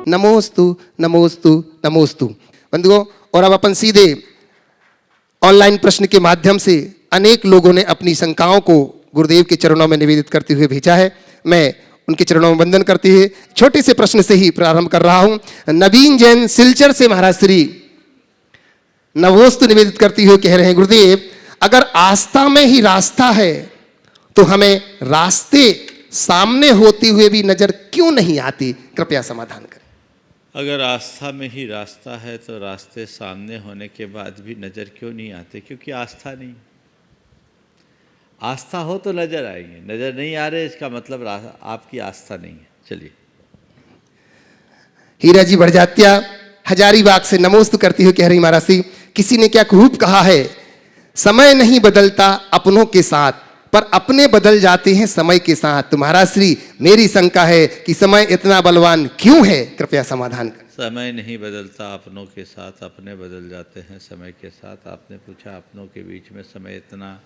नमोस्तु नमोस्तु नमोस्तु। बंधुओं, और अब अपन सीधे ऑनलाइन प्रश्न के माध्यम से अनेक लोगों ने अपनी शंकाओं को गुरुदेव के चरणों में निवेदित करते हुए भेजा है। मैं उनके चरणों में वंदन करते हुए छोटे से प्रश्न से ही प्रारंभ कर रहा हूं। नवीन जैन सिलचर से महाराज श्री नवोस्तु निवेदित करते हुए कह रहे हैं, गुरुदेव अगर आस्था में ही रास्ता है तो हमें रास्ते सामने होते हुए भी नजर क्यों नहीं आती? कृपया समाधान करें। अगर आस्था में ही रास्ता है तो रास्ते सामने होने के बाद भी नज़र क्यों नहीं आते? क्योंकि आस्था नहीं। आस्था हो तो नज़र आएंगे, नज़र नहीं आ रहे इसका मतलब आपकी आस्था नहीं है। चलिए। हीरा जी बढ़जात्या हजारीबाग से नमोस्तु करती हुए कह रही, महाराज श्री किसी ने क्या खूब कहा है, समय नहीं बदलता अपनों के साथ पर अपने बदल जाते हैं समय के साथ। तो महाराज श्री मेरी शंका है कि समय इतना बलवान क्यों है? कृपया समाधान करें। समय नहीं बदलता अपनों के साथ, अपने बदल जाते हैं समय के साथ। आपने पूछा अपनों के बीच में समय इतना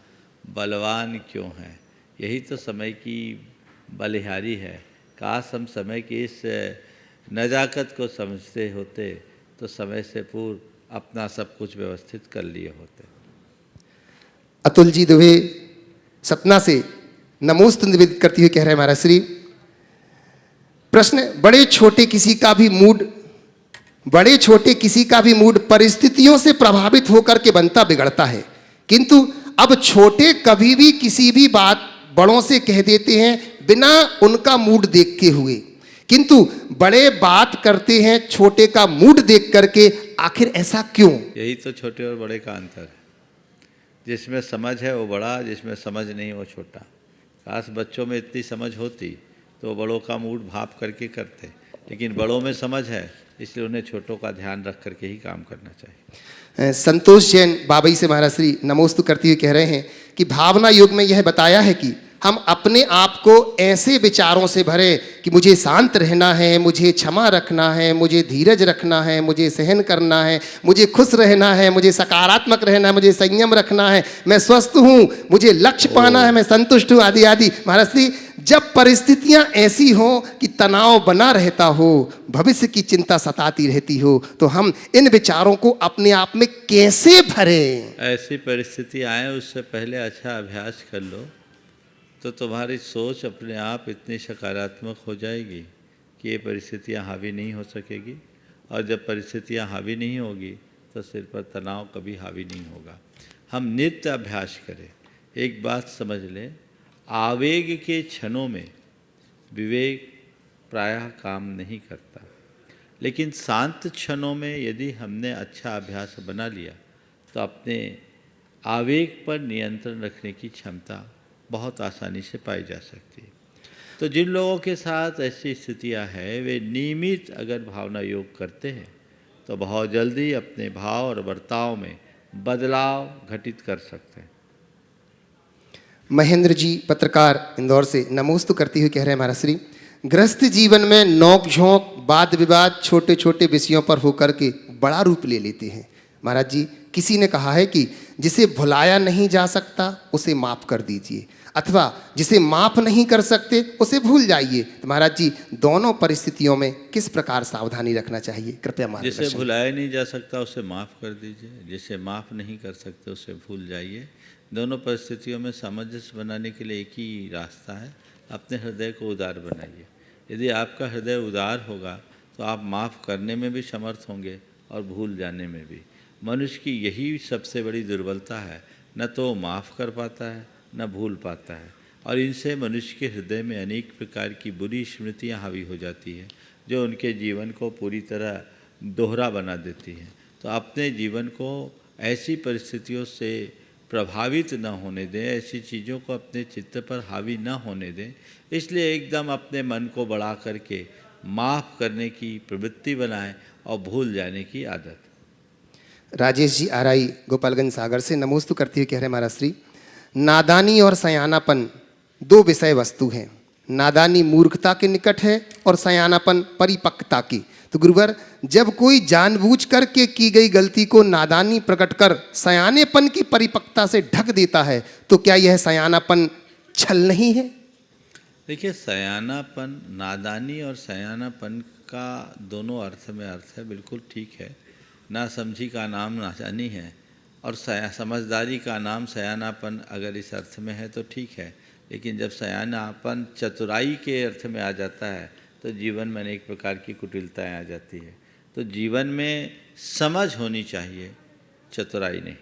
बलवान क्यों है? यही तो समय की बलिहारी है। काश हम समय की इस नज़ाकत को समझते होते तो समय से पूर्व अपना सब कुछ व्यवस्थित कर लिए होते। अतुल जी दुबे सतना से नमोस्तु निवेदित करती हुए कह रहे हैं, महाराज श्री प्रश्न, बड़े छोटे किसी का भी मूड परिस्थितियों से प्रभावित होकर के बनता बिगड़ता है, किंतु अब छोटे कभी भी किसी भी बात बड़ों से कह देते हैं बिना उनका मूड देख के हुए, किंतु बड़े बात करते हैं छोटे का मूड देख करके। आखिर ऐसा क्यों? यही तो छोटे और बड़े का अंतर है। जिसमें समझ है वो बड़ा, जिसमें समझ नहीं वो छोटा। काश बच्चों में इतनी समझ होती तो बड़ों का मूड भाप करके करते, लेकिन बड़ों में समझ है इसलिए उन्हें छोटों का ध्यान रख करके ही काम करना चाहिए। संतोष जैन बाबई से महाराज श्री नमोस्तु करते हुए कह रहे हैं कि भावना योग में यह बताया है कि हम अपने आप को ऐसे विचारों से भरें कि मुझे शांत रहना है, मुझे क्षमा रखना है, मुझे धीरज रखना है, मुझे सहन करना है, मुझे खुश रहना है, मुझे सकारात्मक रहना है, मुझे संयम रखना है, मैं स्वस्थ हूँ, मुझे लक्ष्य पाना है, मैं संतुष्ट हूँ, आदि आदि। महाराज श्री जब परिस्थितियां ऐसी हो कि तनाव बना रहता हो, भविष्य की चिंता सताती रहती हो, तो हम इन विचारों को अपने आप में कैसे भरें? ऐसी परिस्थिति आए उससे पहले अच्छा अभ्यास कर लो तो तुम्हारी सोच अपने आप इतनी सकारात्मक हो जाएगी कि ये परिस्थितियाँ हावी नहीं हो सकेगी। और जब परिस्थितियाँ हावी नहीं होगी तो सिर पर तनाव कभी हावी नहीं होगा। हम नित्य अभ्यास करें। एक बात समझ लें, आवेग के क्षणों में विवेक प्रायः काम नहीं करता, लेकिन शांत क्षणों में यदि हमने अच्छा अभ्यास बना लिया तो अपने आवेग पर नियंत्रण रखने की क्षमता बहुत आसानी से पाई जा सकती है। तो जिन लोगों के साथ ऐसी स्थितियां हैं वे नियमित अगर भावना योग करते हैं तो बहुत जल्दी अपने भाव और बर्ताव में बदलाव घटित कर सकते हैं। महेंद्र जी पत्रकार इंदौर से नमोस्तु करते हुए कह रहे हैं, महाराज श्री गृहस्थ जीवन में नोक झोंक वाद विवाद छोटे छोटे विषयों पर होकर के बड़ा रूप ले लेते हैं। महाराज जी किसी ने कहा है कि जिसे भुलाया नहीं जा सकता उसे माफ कर दीजिए, अथवा जिसे माफ नहीं कर सकते उसे भूल जाइए। तो महाराज जी दोनों परिस्थितियों में किस प्रकार सावधानी रखना चाहिए? कृपया मार्गदर्शन। जिसे भुलाया नहीं जा सकता उसे माफ़ कर दीजिए, जिसे माफ़ नहीं कर सकते उसे भूल जाइए। दोनों परिस्थितियों में सामंजस्य बनाने के लिए एक ही रास्ता है, अपने हृदय को उदार बनाइए। यदि आपका हृदय उदार होगा तो आप माफ़ करने में भी समर्थ होंगे और भूल जाने में भी। मनुष्य की यही सबसे बड़ी दुर्बलता है, न तो माफ़ कर पाता है न भूल पाता है, और इनसे मनुष्य के हृदय में अनेक प्रकार की बुरी स्मृतियाँ हावी हो जाती हैं जो उनके जीवन को पूरी तरह दोहरा बना देती हैं। तो अपने जीवन को ऐसी परिस्थितियों से प्रभावित न होने दें, ऐसी चीज़ों को अपने चित्त पर हावी न होने दें। इसलिए एकदम अपने मन को बढ़ा करके माफ़ करने की प्रवृत्ति बनाएं और भूल जाने की आदत। राजेश जी आराई गोपालगंज सागर से नमोस्तु करते हुए कह रहे हैं, महाराज श्री नादानी और सयानापन दो विषय वस्तु हैं। नादानी मूर्खता के निकट है और सयानापन परिपक्वता की। तो गुरुवर जब कोई जानबूझ करके की गई गलती को नादानी प्रकट कर सयानेपन की परिपक्वता से ढक देता है तो क्या यह सयानापन छल नहीं है? देखिए, सयानापन, नादानी और सयानापन का दोनों अर्थ में अर्थ है, बिल्कुल ठीक है। ना समझी का नाम नादानी है, और समझदारी का नाम सयानापन अगर इस अर्थ में है तो ठीक है। लेकिन जब सयानापन चतुराई के अर्थ में आ जाता है तो जीवन में अनेक प्रकार की कुटिलताएँ आ जाती है। तो जीवन में समझ होनी चाहिए, चतुराई नहीं।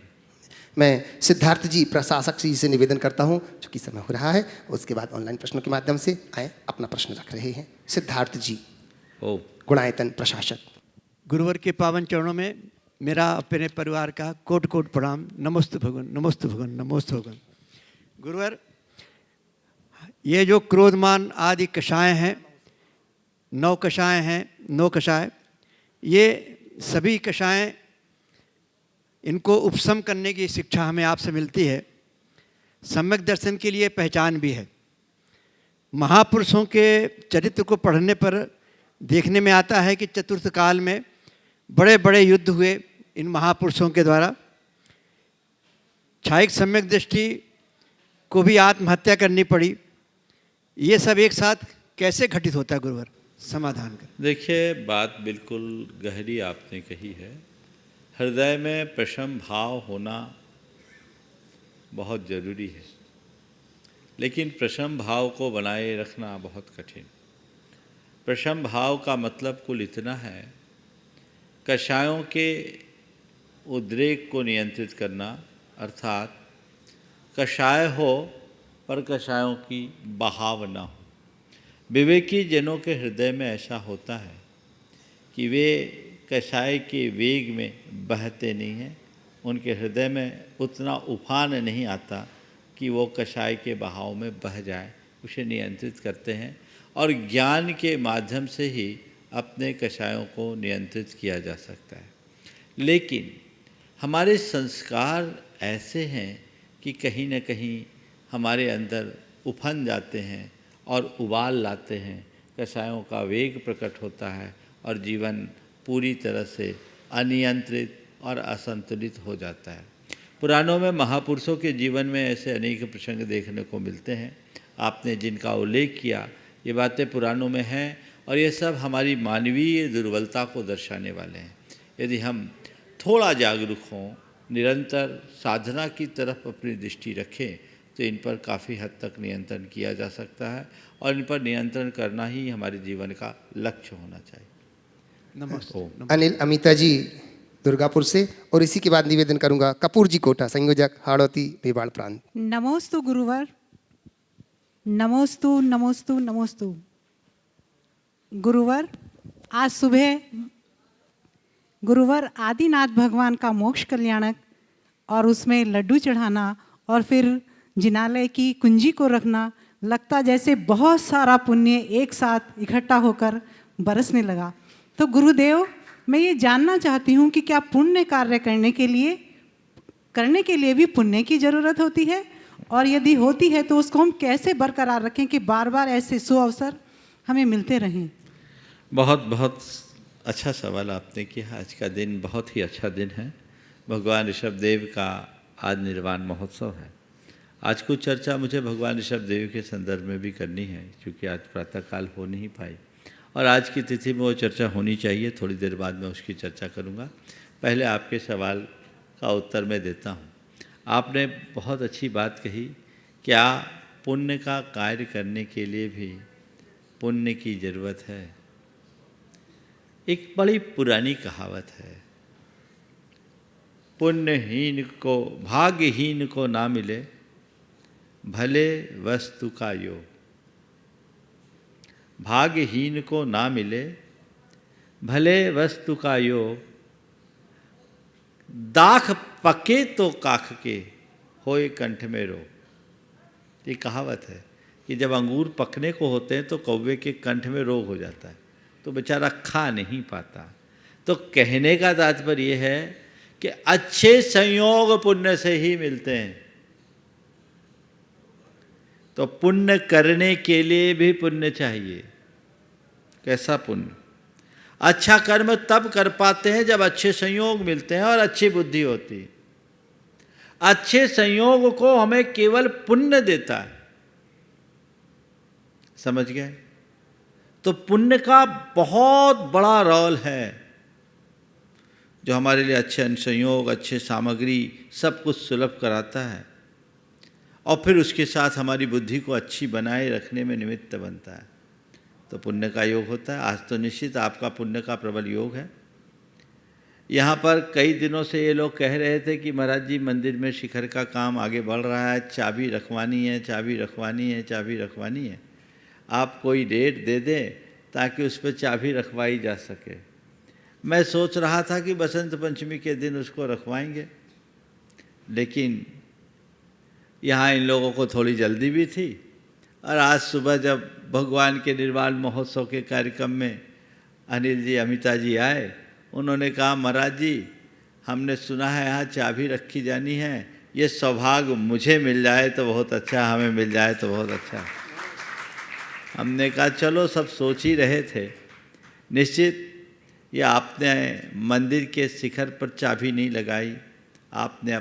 मैं सिद्धार्थ जी प्रशासक जी से निवेदन करता हूं, चूंकि समय हो रहा है, उसके बाद ऑनलाइन प्रश्नों के माध्यम से आए अपना प्रश्न रख रहे हैं। सिद्धार्थ जी, ओ गुणायतन प्रशासक। गुरुवर के पावन चरणों में मेरा अपने परिवार का कोट कोट प्रणाम। नमोस्तु भगवान, नमोस्तु भगवान, नमोस्तु भगवान। गुरुवर, ये जो क्रोधमान आदि कषाय हैं, 9 कषाय हैं, 9 कषाय, ये सभी कषाय, इनको उपशम करने की शिक्षा हमें आपसे मिलती है। सम्यक दर्शन के लिए पहचान भी है। महापुरुषों के चरित्र को पढ़ने पर देखने में आता है कि चतुर्थ काल में बड़े बड़े युद्ध हुए इन महापुरुषों के द्वारा। क्षायिक सम्यक दृष्टि को भी आत्महत्या करनी पड़ी। ये सब एक साथ कैसे घटित होता है गुरुवर, समाधान कर। देखिए, बात बिल्कुल गहरी आपने कही है। हृदय में प्रशम भाव होना बहुत ज़रूरी है, लेकिन प्रशम भाव को बनाए रखना बहुत कठिन। प्रशम भाव का मतलब कुल इतना है, कषायों के उद्रेक को नियंत्रित करना, अर्थात कषाय हो पर कषायों की बहाव ना हो। विवेकी जनों के हृदय में ऐसा होता है कि वे कषाय के वेग में बहते नहीं हैं। उनके हृदय में उतना उफान नहीं आता कि वो कषाय के बहाव में बह जाए, उसे नियंत्रित करते हैं। और ज्ञान के माध्यम से ही अपने कषायों को नियंत्रित किया जा सकता है। लेकिन हमारे संस्कार ऐसे हैं कि कहीं न कहीं हमारे अंदर उफन जाते हैं और उबाल लाते हैं। कषायों का वेग प्रकट होता है और जीवन पूरी तरह से अनियंत्रित और असंतुलित हो जाता है। पुराणों में महापुरुषों के जीवन में ऐसे अनेक प्रसंग देखने को मिलते हैं। आपने जिनका उल्लेख किया, ये बातें पुराणों में हैं और ये सब हमारी मानवीय दुर्बलता को दर्शाने वाले हैं। यदि हम थोड़ा जागरूक हों, निरंतर साधना की तरफ अपनी दृष्टि रखें, तो इन पर काफ़ी हद तक नियंत्रण किया जा सकता है और इन पर नियंत्रण करना ही हमारे जीवन का लक्ष्य होना चाहिए। नमस्ते। अनिल अमिता जी दुर्गापुर से, और इसी के बाद निवेदन करूंगा कपूर जी कोटा, संयोजक हाड़ौती भेवाड़ प्रांत। नमोस्तु गुरुवर, नमोस्तु नमोस्तु नमोस्तु। गुरुवर, आज सुबह गुरुवर आदिनाथ भगवान का मोक्ष कल्याणक और उसमें लड्डू चढ़ाना और फिर जिनालय की कुंजी को रखना, लगता जैसे बहुत सारा पुण्य एक साथ इकट्ठा होकर बरसने लगा। तो गुरुदेव, मैं ये जानना चाहती हूँ कि क्या पुण्य कार्य करने के लिए भी पुण्य की ज़रूरत होती है, और यदि होती है तो उसको हम कैसे बरकरार रखें कि बार बार ऐसे सुअवसर हमें मिलते रहें। बहुत बहुत अच्छा सवाल आपने किया। आज का दिन बहुत ही अच्छा दिन है। भगवान ऋषभदेव का आज निर्वाण महोत्सव है। आज कुछ चर्चा मुझे भगवान ऋषभदेव के संदर्भ में भी करनी है, क्योंकि आज प्रातःकाल हो नहीं पाई और आज की तिथि में वो चर्चा होनी चाहिए। थोड़ी देर बाद मैं उसकी चर्चा करूँगा। पहले आपके सवाल का उत्तर मैं देता हूँ। आपने बहुत अच्छी बात कही, क्या पुण्य का कार्य करने के लिए भी पुण्य की ज़रूरत है। एक बड़ी पुरानी कहावत है, पुण्यहीन को भाग्यहीन को ना मिले भले वस्तु का योग। भाग्यहीन को ना मिले भले वस्तु का योग, दाख पके तो काख के होए कंठ में रोग। ये कहावत है कि जब अंगूर पकने को होते हैं तो कौवे के कंठ में रोग हो जाता है, तो बेचारा खा नहीं पाता। तो कहने का तात्पर्य यह है कि अच्छे संयोग पुण्य से ही मिलते हैं। तो पुण्य करने के लिए भी पुण्य चाहिए। कैसा पुण्य? अच्छा कर्म तब कर पाते हैं जब अच्छे संयोग मिलते हैं और अच्छी बुद्धि होती है। अच्छे संयोग को हमें केवल पुण्य देता है। समझ गए? तो पुण्य का बहुत बड़ा रोल है, जो हमारे लिए अच्छे संयोग, अच्छे सामग्री सब कुछ सुलभ कराता है और फिर उसके साथ हमारी बुद्धि को अच्छी बनाए रखने में निमित्त बनता है। तो पुण्य का योग होता है। आज तो निश्चित आपका पुण्य का प्रबल योग है। यहाँ पर कई दिनों से ये लोग कह रहे थे कि महाराज जी मंदिर में शिखर का काम आगे बढ़ रहा है, चाबी रखवानी है, चाबी रखवानी है, चाबी रखवानी है। आप कोई डेट दे दें ताकि उस पर चाबी रखवाई जा सके। मैं सोच रहा था कि बसंत पंचमी के दिन उसको रखवाएंगे, लेकिन यहाँ इन लोगों को थोड़ी जल्दी भी थी और आज सुबह जब भगवान के निर्वाण महोत्सव के कार्यक्रम में अनिल जी, अमिता जी आए, उन्होंने कहा महाराज जी हमने सुना है यहाँ चाबी रखी जानी है, ये सौभाग्य मुझे मिल जाए तो बहुत अच्छा, हमें मिल जाए तो बहुत अच्छा। हमने कहा चलो सब सोच ही रहे थे। निश्चित ये आपने मंदिर के शिखर पर चाबी नहीं लगाई, आपने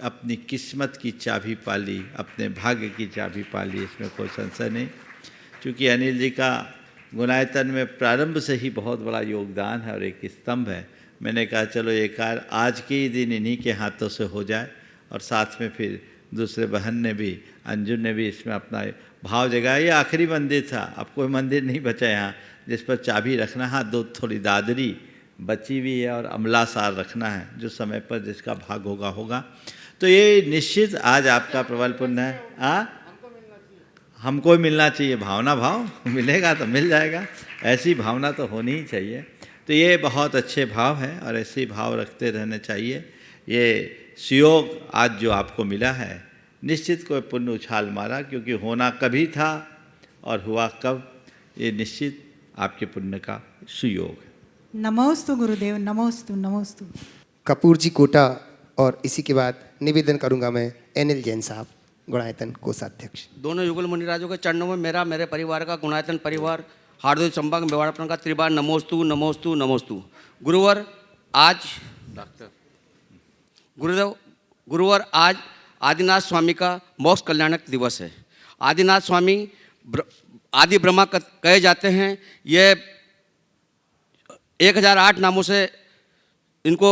अपनी किस्मत की चाबी पाली, अपने भाग्य की चाबी पाली, इसमें कोई संशय नहीं। क्योंकि अनिल जी का गुणायतन में प्रारंभ से ही बहुत बड़ा योगदान है और एक स्तंभ है। मैंने कहा चलो ये कार्य आज के ही दिन इन्हीं के हाथों से हो जाए और साथ में फिर दूसरे बहन ने भी, अंजुन ने भी इसमें अपना भाव जगाया। ये आखिरी मंदिर था, अब कोई मंदिर नहीं बचा यहाँ जिस पर चाबी रखना। हाँ, दो थोड़ी दादरी बची हुई है और अमला सार रखना है, जो समय पर जिसका भाग होगा होगा। तो ये निश्चित आज आपका प्रबल पुण्य है। हमको मिलना चाहिए, भावना भाव मिलेगा तो मिल जाएगा, ऐसी भावना तो होनी ही चाहिए। तो ये बहुत अच्छे भाव हैं और ऐसे ही भाव रखते रहने चाहिए। ये सुयोग आज जो आपको मिला है, निश्चित कोई पुण्य उछाल मारा, क्योंकि होना कभी था और हुआ कब, ये निश्चित आपके पुण्य का सुयोग है। नमोस्तु गुरुदेव, नमोस्तु नमोस्तु। कपूर जी कोटा, और इसी के बाद निवेदन करूंगा मैं अनिल जैन साहब, गुणायतन कोषाध्यक्ष। दोनों युगल मुनिराजों के चरणों में मेरा, मेरे परिवार का, गुणायतन परिवार हार्दिक संभाग मेवाड़पन का त्रिबार नमोस्तु नमोस्तु नमोस्तु। गुरुवर आज गुरुवर आज आदिनाथ स्वामी का मोक्ष कल्याणक दिवस है। आदिनाथ स्वामी आदि ब्रह्मा कहे जाते हैं। ये 1008 नामों से इनको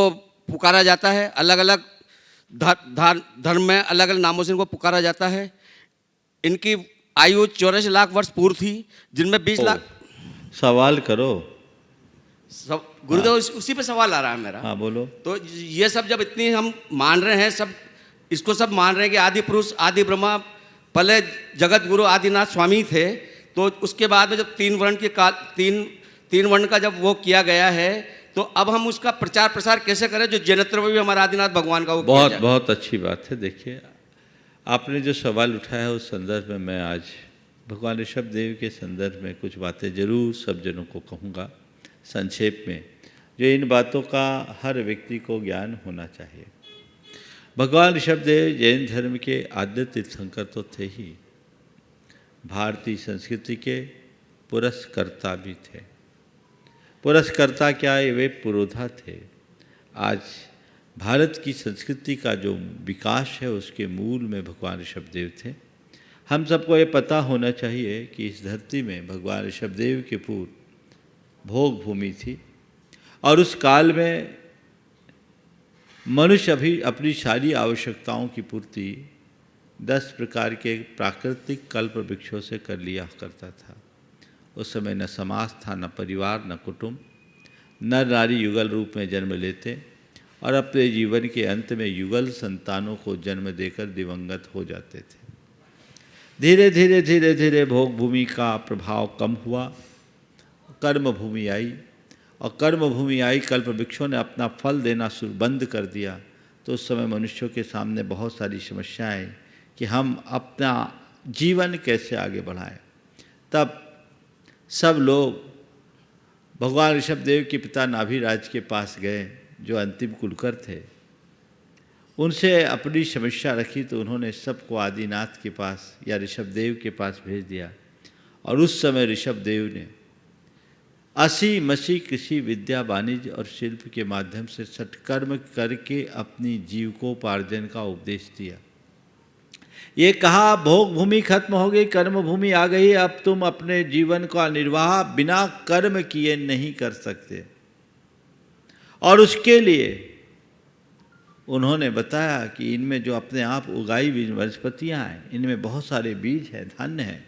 पुकारा जाता है। अलग अलग धर्म में अलग अलग नामों से इनको पुकारा जाता है। इनकी आयु 84 लाख वर्ष पूर्व थी, जिनमें 20 लाख। सवाल करो। गुरुदेव उसी पे सवाल आ रहा है मेरा। हाँ बोलो। तो ये सब जब इतनी हम मान रहे हैं, सब इसको सब मान रहे हैं कि आदि पुरुष आदि ब्रह्मा पहले जगत गुरु आदिनाथ स्वामी थे, तो उसके बाद में जब तीन वर्ण का जब वो किया गया है, तो अब हम उसका प्रचार प्रसार कैसे करें, जो जैनत्र में भी हमारा आदिनाथ भगवान का वो बहुत अच्छी बात है। देखिए, आपने जो सवाल उठाया है उस संदर्भ में मैं आज भगवान ऋषभ देव के संदर्भ में कुछ बातें जरूर सब जनों को कहूँगा संक्षेप में, जो इन बातों का हर व्यक्ति को ज्ञान होना चाहिए। भगवान ऋषभ देव जैन धर्म के आद्य तीर्थंकर तो थे ही, भारतीय संस्कृति के पुरस्कर्ता भी थे। पुरस्कर्ता क्या है, वे पुरोधा थे। आज भारत की संस्कृति का जो विकास है उसके मूल में भगवान ऋषभ देव थे। हम सबको ये पता होना चाहिए कि इस धरती में भगवान ऋषभ देव के पूर्व भोग भूमि थी और उस काल में मनुष्य अभी अपनी सारी आवश्यकताओं की पूर्ति 10 प्रकार के प्राकृतिक कल्प वृक्षों से कर लिया करता था। उस समय न समाज था, न परिवार, न कुटुंब। नर नारी युगल रूप में जन्म लेते और अपने जीवन के अंत में युगल संतानों को जन्म देकर दिवंगत हो जाते थे। धीरे धीरे धीरे धीरे भोग भूमि का प्रभाव कम हुआ, कर्म भूमि आई, और कर्म भूमि आई, कल्प वृक्षों ने अपना फल देना बंद कर दिया। तो उस समय मनुष्यों के सामने बहुत सारी समस्याएं कि हम अपना जीवन कैसे आगे बढ़ाएं। तब सब लोग भगवान ऋषभ देव के पिता नाभिराज के पास गए, जो अंतिम कुलकर थे। उनसे अपनी समस्या रखी तो उन्होंने सबको आदिनाथ के पास या ऋषभ देव के पास भेज दिया। और उस समय ऋषभ देव ने 80 मसी कृषि विद्या, वाणिज्य और शिल्प के माध्यम से सत्कर्म करके अपनी जीविकोपार्जन का उपदेश दिया। ये कहा भोग भूमि खत्म हो गई, कर्म भूमि आ गई, अब तुम अपने जीवन का निर्वाह बिना कर्म किए नहीं कर सकते। और उसके लिए उन्होंने बताया कि इनमें जो अपने आप उगाई हुई वनस्पतियां हैं, इनमें बहुत सारे बीज हैं, धन्य हैं।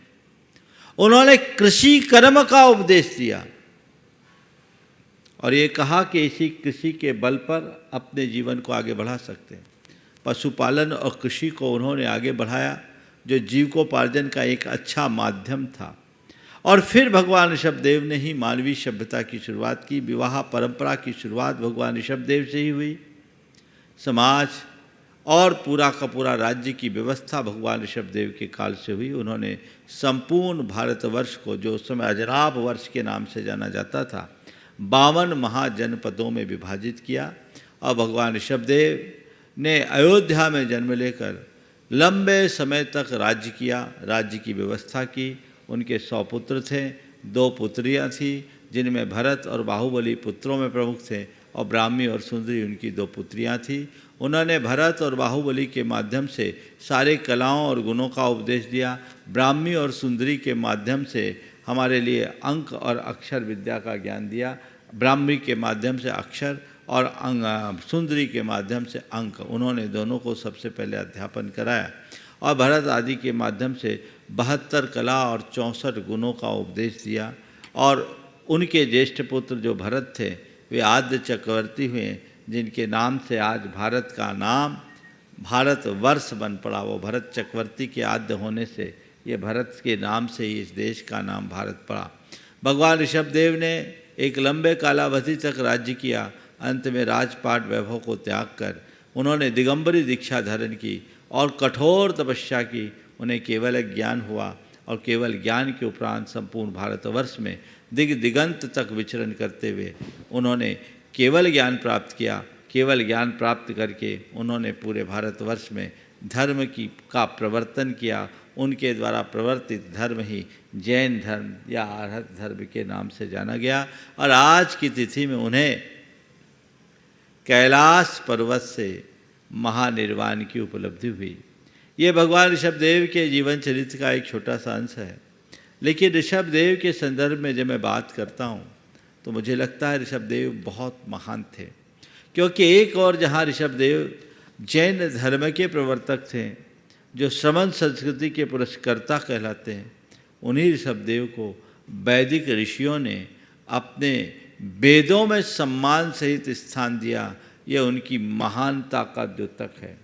उन्होंने कृषि कर्म का उपदेश दिया और ये कहा कि इसी कृषि के बल पर अपने जीवन को आगे बढ़ा सकते हैं। पशुपालन और कृषि को उन्होंने आगे बढ़ाया, जो जीविकोपार्जन का एक अच्छा माध्यम था। और फिर भगवान ऋषभदेव ने ही मानवीय सभ्यता की शुरुआत की। विवाह परंपरा की शुरुआत भगवान ऋषभदेव से ही हुई। समाज और पूरा का पूरा राज्य की व्यवस्था भगवान ऋषभदेव के काल से हुई। उन्होंने संपूर्ण भारतवर्ष को, जो उस समय अजराब वर्ष के नाम से जाना जाता था, 52 महाजनपदों में विभाजित किया। और भगवान ऋषभदेव ने अयोध्या में जन्म लेकर लंबे समय तक राज्य किया, राज्य की व्यवस्था की। उनके 100 पुत्र थे, 2 पुत्रियां थीं, जिनमें भरत और बाहुबली पुत्रों में प्रमुख थे, और ब्राह्मी और सुंदरी उनकी 2 पुत्रियां थीं। उन्होंने भरत और बाहुबली के माध्यम से सारे कलाओं और गुणों का उपदेश दिया। ब्राह्मी और सुंदरी के माध्यम से हमारे लिए अंक और अक्षर विद्या का ज्ञान दिया। ब्राह्मी के माध्यम से अक्षर और सुंदरी के माध्यम से अंक, उन्होंने दोनों को सबसे पहले अध्यापन कराया। और भरत आदि के माध्यम से 72 कला और 64 गुणों का उपदेश दिया। और उनके ज्येष्ठ पुत्र जो भरत थे, वे आद्य चक्रवर्ती हुए, जिनके नाम से आज भारत का नाम भारतवर्ष बन पड़ा। वो भरत चक्रवर्ती के आद्य होने से ये भरत के नाम से ही इस देश का नाम भारत पड़ा। भगवान ऋषभदेव ने एक लंबे कालावधि तक राज्य किया। अंत में राजपाट वैभव को त्याग कर उन्होंने दिगंबरी दीक्षा धारण की और कठोर तपस्या की। उन्हें केवल ज्ञान हुआ और केवल ज्ञान के उपरांत संपूर्ण भारतवर्ष में दिगंत तक विचरण करते हुए उन्होंने केवल ज्ञान प्राप्त किया। केवल ज्ञान प्राप्त करके उन्होंने पूरे भारतवर्ष में धर्म का प्रवर्तन किया। उनके द्वारा प्रवर्तित धर्म ही जैन धर्म या आर्हत धर्म के नाम से जाना गया। और आज की तिथि में उन्हें कैलाश पर्वत से महानिर्वाण की उपलब्धि हुई। ये भगवान ऋषभदेव के जीवन चरित्र का एक छोटा सा अंश है। लेकिन ऋषभदेव के संदर्भ में जब मैं बात करता हूँ तो मुझे लगता है ऋषभदेव बहुत महान थे, क्योंकि एक और जहाँ ऋषभदेव जैन धर्म के प्रवर्तक थे, जो श्रमण संस्कृति के पुरस्कर्ता कहलाते हैं, उन्हीं ऋषभदेव को वैदिक ऋषियों ने अपने वेदों में सम्मान सहित स्थान दिया। यह उनकी महानता का द्योतक है।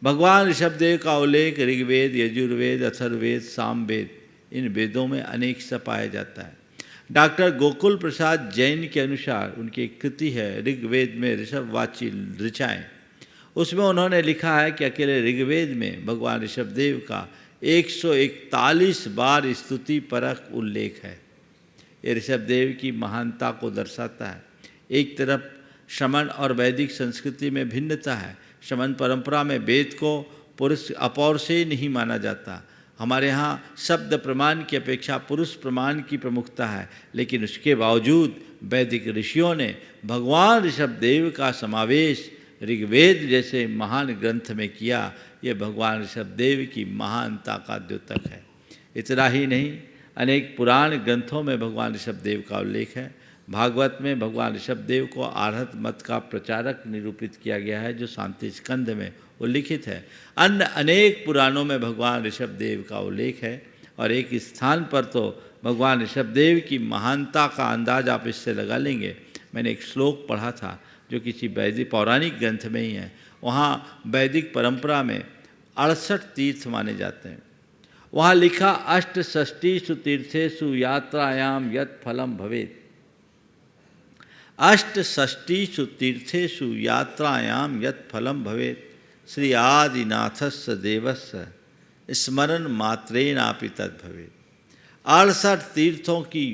भगवान ऋषभदेव का उल्लेख ऋग्वेद, यजुर्वेद, अथर्ववेद, सामवेद, इन वेदों में अनेक सा पाया जाता है। डॉक्टर गोकुल प्रसाद जैन के अनुसार उनकी एक कृति है ऋग्वेद में ऋषभवाची ऋचाएँ। उसमें उन्होंने लिखा है कि अकेले ऋग्वेद में भगवान ऋषभदेव का 141 बार स्तुति परक उल्लेख है। ये ऋषभदेव की महानता को दर्शाता है। एक तरफ श्रमण और वैदिक संस्कृति में भिन्नता है। श्रमण परंपरा में वेद को पुरुष अपौर से नहीं माना जाता। हमारे यहाँ शब्द प्रमाण की अपेक्षा पुरुष प्रमाण की प्रमुखता है, लेकिन उसके बावजूद वैदिक ऋषियों ने भगवान ऋषभदेव का समावेश ऋग्वेद जैसे महान ग्रंथ में किया। ये भगवान ऋषभदेव की महानता का द्योतक है। इतना ही नहीं, अनेक पुराण ग्रंथों में भगवान ऋषभदेव का उल्लेख है। भागवत में भगवान ऋषभदेव को आर्हत मत का प्रचारक निरूपित किया गया है, जो शांति स्कंद में उल्लिखित है। अन्य अनेक पुराणों में भगवान ऋषभदेव का उल्लेख है। और एक स्थान पर तो भगवान ऋषभदेव की महानता का अंदाज आप इससे लगा लेंगे। मैंने एक श्लोक पढ़ा था जो किसी वैदिक पौराणिक ग्रंथ में ही है। वहाँ वैदिक परंपरा में 68 तीर्थ माने जाते हैं। वहाँ लिखा अष्टषष्टिषु तीर्थेषु यात्रायाम यत् फलम भवेत्। अष्टषष्टिषु तीर्थेषु यात्रायाम यत् फलम भवेत् श्री आदिनाथस्य देवस्य स्मरण मात्रेणापि तद् भवेत्। 68 तीर्थों की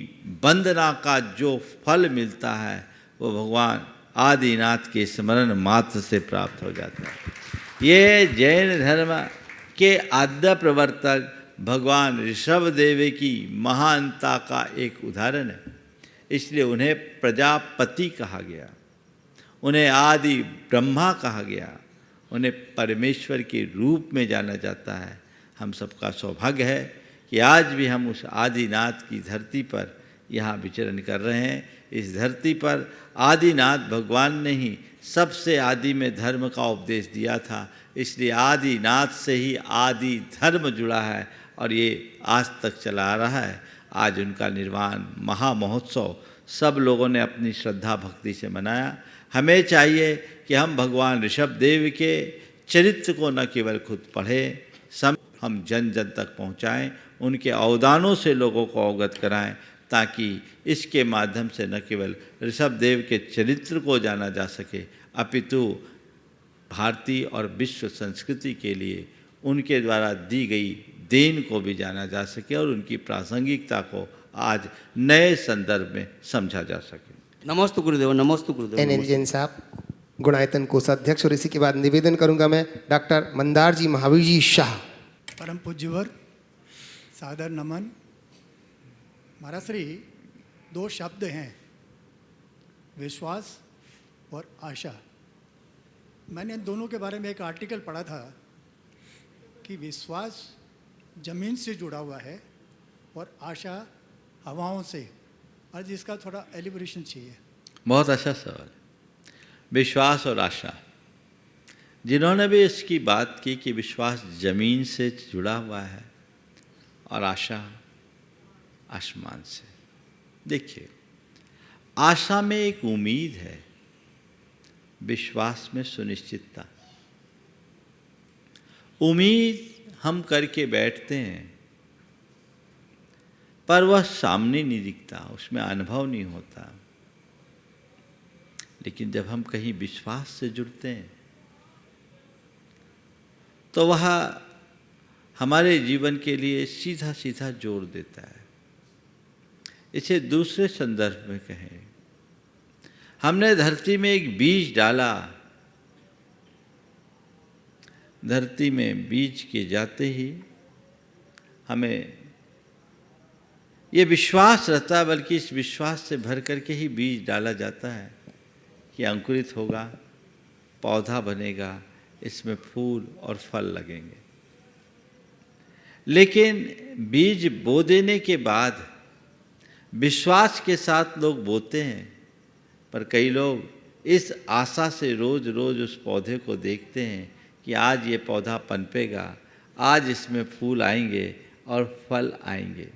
वंदना का जो फल मिलता है वो भगवान आदिनाथ के स्मरण मात्र से प्राप्त हो जाता है। ये जैन धर्म के आद्य प्रवर्तक भगवान ऋषभदेव की महानता का एक उदाहरण है। इसलिए उन्हें प्रजापति कहा गया, उन्हें आदि ब्रह्मा कहा गया, उन्हें परमेश्वर के रूप में जाना जाता है। हम सबका सौभाग्य है कि आज भी हम उस आदिनाथ की धरती पर यहाँ विचरण कर रहे हैं। इस धरती पर आदिनाथ भगवान ने ही सबसे आदि में धर्म का उपदेश दिया था, इसलिए आदिनाथ से ही आदि धर्म जुड़ा है और ये आज तक चला आ रहा है। आज उनका निर्वाण महामहोत्सव सब लोगों ने अपनी श्रद्धा भक्ति से मनाया। हमें चाहिए कि हम भगवान ऋषभदेव के चरित्र को न केवल खुद पढ़ें, हम जन जन तक पहुँचाएँ, उनके अवदानों से लोगों को अवगत कराएं, ताकि इसके माध्यम से न केवल ऋषभदेव के चरित्र को जाना जा सके, अपितु भारतीय और विश्व संस्कृति के लिए उनके द्वारा दी गई देन को भी जाना जा सके और उनकी प्रासंगिकता को आज नए संदर्भ में समझा जा सके। नमोस्तु गुरुदेव, नमोस्तु गुरुदेव। एन जैन साहब गुणायतन कोषाध्यक्ष, और इसी के बाद निवेदन करूंगा मैं डॉक्टर मंदार जी महावीर जी शाह। परम पूज्यवर, सादर नमन। महाराज श्री, दो शब्द हैं, विश्वास और आशा। मैंने इन दोनों के बारे में एक आर्टिकल पढ़ा था कि विश्वास जमीन से जुड़ा हुआ है और आशा हवाओं से, और जिसका थोड़ा एलिब्रेशन चाहिए। बहुत अच्छा सवाल। विश्वास और आशा, जिन्होंने भी इसकी बात की कि विश्वास जमीन से जुड़ा हुआ है और आशा आसमान से। देखिए, आशा में एक उम्मीद है, विश्वास में सुनिश्चितता। उम्मीद हम करके बैठते हैं पर वह सामने नहीं दिखता, उसमें अनुभव नहीं होता। लेकिन जब हम कहीं विश्वास से जुड़ते हैं तो वह हमारे जीवन के लिए सीधा सीधा जोड़ देता है। इसे दूसरे संदर्भ में कहें, हमने धरती में एक बीज डाला, धरती में बीज के जाते ही हमें ये विश्वास रहता है, बल्कि इस विश्वास से भर करके ही बीज डाला जाता है कि अंकुरित होगा, पौधा बनेगा, इसमें फूल और फल लगेंगे। लेकिन बीज बो देने के बाद विश्वास के साथ लोग बोते हैं, पर कई लोग इस आशा से रोज रोज उस पौधे को देखते हैं कि आज ये पौधा पनपेगा, आज इसमें फूल आएंगे और फल आएंगे।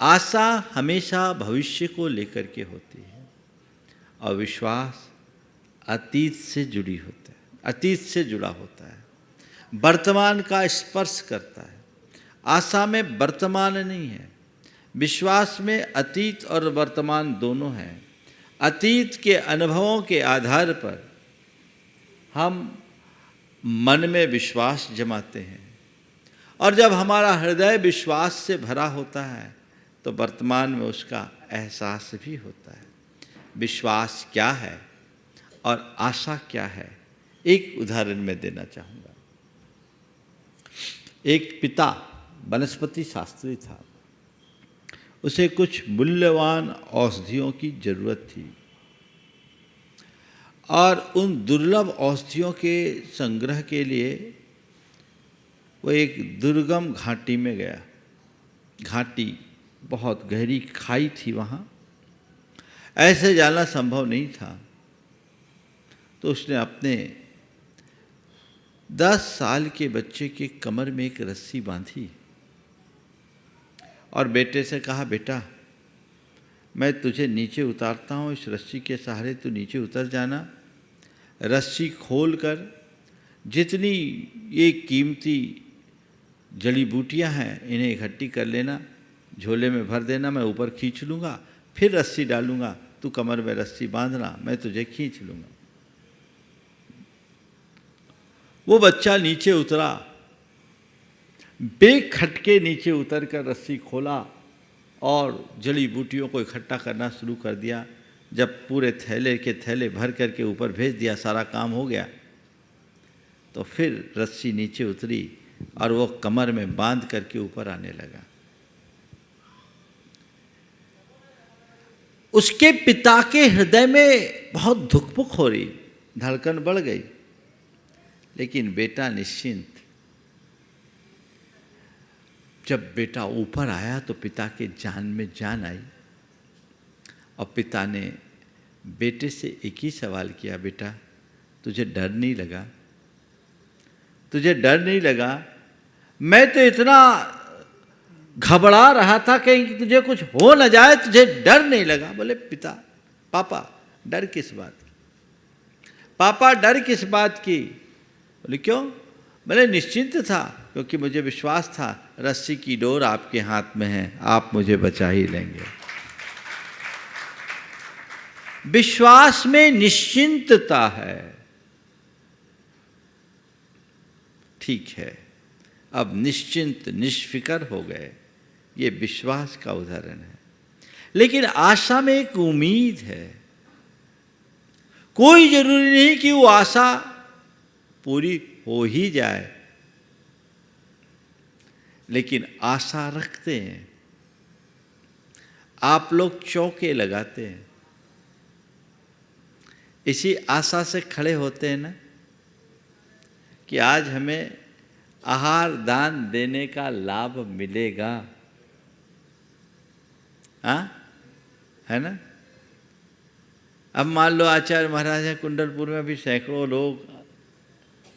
आशा हमेशा भविष्य को लेकर के होती है और विश्वास अतीत से जुड़ी होता है, अतीत से जुड़ा होता है, वर्तमान का स्पर्श करता है। आशा में वर्तमान नहीं है, विश्वास में अतीत और वर्तमान दोनों हैं। अतीत के अनुभवों के आधार पर हम मन में विश्वास जमाते हैं और जब हमारा हृदय विश्वास से भरा होता है तो वर्तमान में उसका एहसास भी होता है। विश्वास क्या है और आशा क्या है, एक उदाहरण मैं देना चाहूँगा। एक पिता वनस्पति शास्त्री था, उसे कुछ मूल्यवान औषधियों की जरूरत थी और उन दुर्लभ औषधियों के संग्रह के लिए वो एक दुर्गम घाटी में गया। घाटी बहुत गहरी खाई थी, वहाँ ऐसे जाना संभव नहीं था। तो उसने अपने 10 साल के बच्चे के कमर में एक रस्सी बांधी और बेटे से कहा, बेटा मैं तुझे नीचे उतारता हूँ, इस रस्सी के सहारे तू नीचे उतर जाना। रस्सी खोलकर जितनी ये कीमती जड़ी बूटियाँ हैं इन्हें इकट्ठी कर लेना, झोले में भर देना, मैं ऊपर खींच लूँगा, फिर रस्सी डालूँगा, तू कमर में रस्सी बांधना, मैं तुझे खींच लूँगा। वो बच्चा नीचे उतरा, बेखटके नीचे उतर कर रस्सी खोला और जड़ी बूटियों को इकट्ठा करना शुरू कर दिया। जब पूरे थैले के थैले भर करके ऊपर भेज दिया, सारा काम हो गया, तो फिर रस्सी नीचे उतरी और वो कमर में बांध करके ऊपर आने लगा। उसके पिता के हृदय में बहुत धुकपुक हो रही, धड़कन बढ़ गई, लेकिन बेटा निश्चिंत। जब बेटा ऊपर आया तो पिता के जान में जान आई और पिता ने बेटे से एक ही सवाल किया, बेटा तुझे डर नहीं लगा? तुझे डर नहीं लगा? मैं तो इतना घबरा रहा था कहीं तुझे कुछ हो न जाए, तुझे डर नहीं लगा? बोले पिता, पापा डर किस बात की? पापा डर किस बात की? बोले क्यों? बोले निश्चिंत था, क्योंकि मुझे विश्वास था रस्सी की डोर आपके हाथ में है, आप मुझे बचा ही लेंगे। विश्वास में निश्चिंतता है। ठीक है, अब निश्चिंत निष्फिकर हो गए, ये विश्वास का उदाहरण है। लेकिन आशा में एक उम्मीद है। कोई जरूरी नहीं कि वो आशा पूरी हो ही जाए, लेकिन आशा रखते हैं। आप लोग चौके लगाते हैं, इसी आशा से खड़े होते हैं ना कि आज हमें आहार दान देने का लाभ मिलेगा। हाँ, है ना? अब मान लो आचार्य महाराज हैं कुंडलपुर में भी सैकड़ों लोग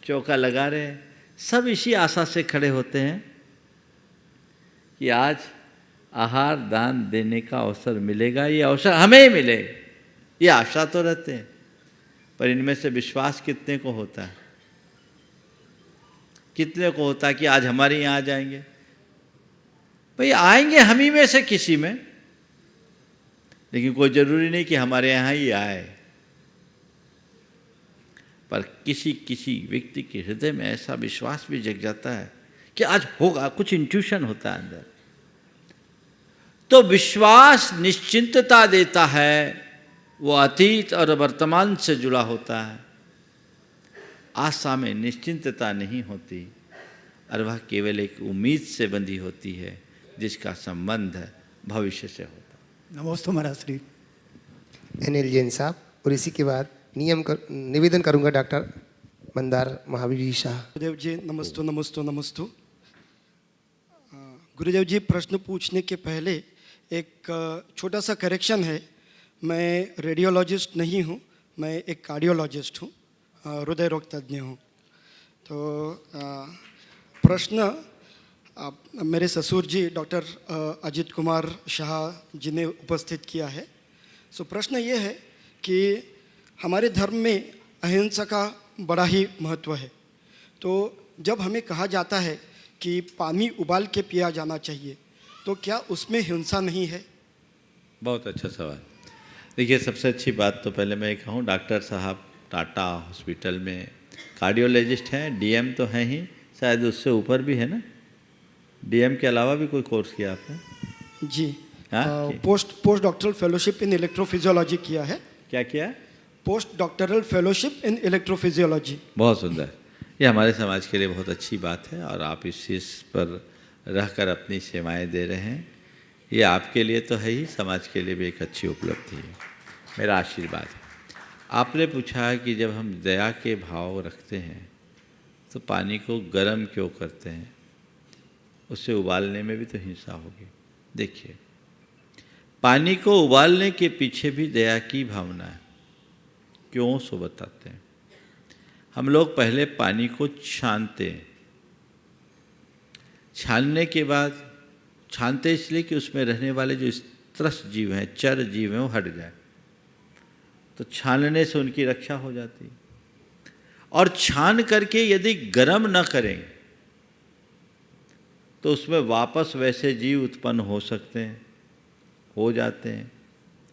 चौका लगा रहे हैं, सब इसी आशा से खड़े होते हैं कि आज आहार दान देने का अवसर मिलेगा, ये अवसर हमें ही मिले। ये आशा तो रहते हैं, पर इनमें से विश्वास कितने को होता है? कितने को होता है कि आज हमारे यहाँ आ जाएंगे? भाई आएंगे हम ही में से किसी में, लेकिन कोई जरूरी नहीं कि हमारे यहाँ ही आए। पर किसी किसी व्यक्ति के हृदय में ऐसा विश्वास भी जग जाता है कि आज होगा, कुछ इंट्यूशन होता है अंदर। तो विश्वास निश्चिंतता देता है, वो अतीत और वर्तमान से जुड़ा होता है। आशा में निश्चिंतता नहीं होती, और वह केवल एक उम्मीद से बंधी होती है जिसका संबंध भविष्य से होता है। नमोस्तु महाराज श्री। अनिल जैन साहब, और इसी के बाद निवेदन करूंगा डॉक्टर मंदार महावीर शाह। गुरुदेव जी नमस्तु नमस्तु नमस्तु। गुरुदेव जी, प्रश्न पूछने के पहले एक छोटा सा करेक्शन है। मैं रेडियोलॉजिस्ट नहीं हूँ, मैं एक कार्डियोलॉजिस्ट हूँ, हृदय रोग तज्ञ हूँ। तो प्रश्न मेरे ससुर जी डॉक्टर अजित कुमार शाह जी ने उपस्थित किया है। सो प्रश्न ये है कि हमारे धर्म में अहिंसा का बड़ा ही महत्व है। तो जब हमें कहा जाता है कि पानी उबाल के पिया जाना चाहिए, तो क्या उसमें हिंसा नहीं है? बहुत अच्छा सवाल। देखिए, सबसे अच्छी बात तो पहले मैं कहूँ, डॉक्टर साहब टाटा हॉस्पिटल में कार्डियोलॉजिस्ट हैं, डीएम तो हैं ही, शायद उससे ऊपर भी है ना? डीएम के अलावा भी कोई कोर्स किया आपने? जी, हाँ, post doctoral fellowship in electrophysiology किया है। क्या किया? Post doctoral fellowship in electrophysiology. बहुत सुंदर। ये हमारे समाज के लिए बहुत अच्छी बात है, और आप इस चीज़ पर रहकर अपनी सेवाएं दे रहे हैं। ये आपके लिए तो है ही, समाज के लिए भी एक अच्छी उपलब्धि है, मेरा आशीर्वाद है। आपने पूछा है कि जब हम दया के भाव रखते हैं तो पानी को गर्म क्यों करते हैं? उसे उबालने में भी तो हिंसा होगी। देखिए, पानी को उबालने के पीछे भी दया की भावना है। क्यों, सो बताते हैं। हम लोग पहले पानी को छानते हैं, छानने के बाद छानते इसलिए कि उसमें रहने वाले जो त्रस्त जीव हैं, चर जीव हैं, वो हट जाए। तो छानने से उनकी रक्षा हो जाती है। और छान करके यदि गर्म न करें तो उसमें वापस वैसे जीव उत्पन्न हो सकते हैं, हो जाते हैं।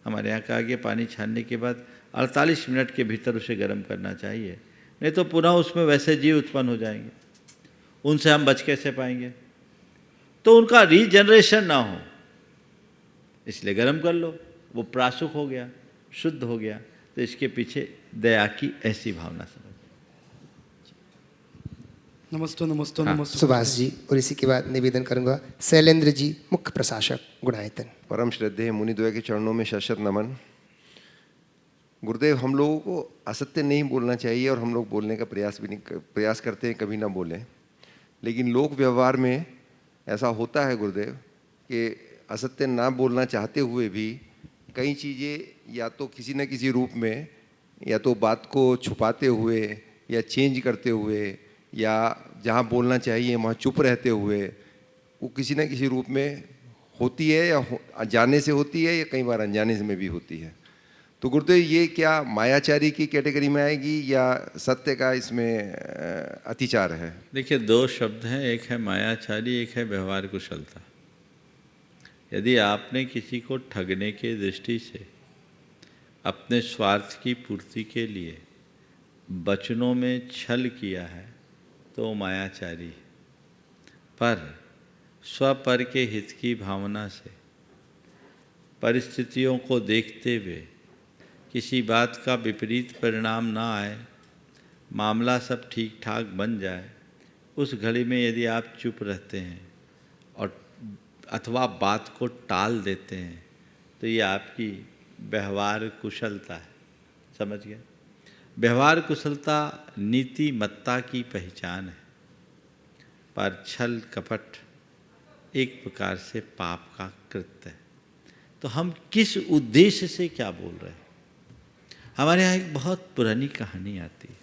हमारे यहाँ कहा गया पानी छानने के बाद 48 मिनट के भीतर उसे गर्म करना चाहिए, नहीं तो पुनः उसमें वैसे जीव उत्पन्न हो जाएंगे। उनसे हम बच कैसे पाएंगे? तो उनका रीजनरेशन ना हो, इसलिए गर्म कर लो, वो प्रासुक हो गया, शुद्ध हो गया। तो इसके पीछे दया की ऐसी भावना समझ। नमस्ते नमस्ते हाँ। नमस्ते। सुभाष जी, और इसी के बाद निवेदन करूंगा शैलेंद्र जी, मुख्य प्रशासक गुणायतन। परम श्रद्धेय मुनिद्वय के चरणों में शत नमन। गुरुदेव, हम लोगों को असत्य नहीं बोलना चाहिए, और हम लोग बोलने का प्रयास करते हैं, कभी ना बोलें। लेकिन लोक व्यवहार में ऐसा होता है गुरुदेव कि असत्य ना बोलना चाहते हुए भी कई चीज़ें या तो किसी न किसी रूप में या तो बात को छुपाते हुए या चेंज करते हुए या जहाँ बोलना चाहिए वहाँ चुप रहते हुए वो किसी न किसी रूप में होती है या जाने से होती है या कई बार अनजाने से में भी होती है। तो गुरुदेव ये क्या मायाचारी की कैटेगरी में आएगी या सत्य का इसमें अतिचार है? देखिए, दो शब्द हैं, एक है मायाचारी, एक है व्यवहार कुशलता। यदि आपने किसी को ठगने की दृष्टि से अपने स्वार्थ की पूर्ति के लिए वचनों में छल किया है तो वो मायाचारी है। पर स्वपर के हित की भावना से परिस्थितियों को देखते हुए किसी बात का विपरीत परिणाम ना आए, मामला सब ठीक ठाक बन जाए, उस घड़ी में यदि आप चुप रहते हैं और अथवा बात को टाल देते हैं तो ये आपकी व्यवहार कुशलता है। समझ गए? व्यवहार कुशलता नीतिमत्ता की पहचान है, पर छल कपट एक प्रकार से पाप का कृत्य है। तो हम किस उद्देश्य से क्या बोल रहे हैं? हमारे यहाँ एक बहुत पुरानी कहानी आती है।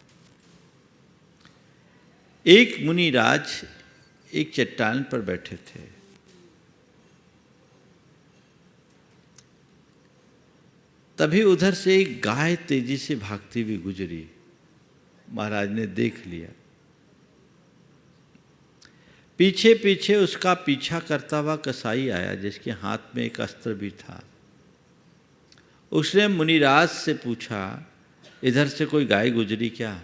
एक मुनिराज एक चट्टान पर बैठे थे। तभी उधर से एक गाय तेजी से भागती हुई गुजरी। महाराज ने देख लिया। पीछे पीछे उसका पीछा करता हुआ कसाई आया जिसके हाथ में एक अस्त्र भी था। उसने मुनिराज से पूछा, इधर से कोई गाय गुजरी क्या?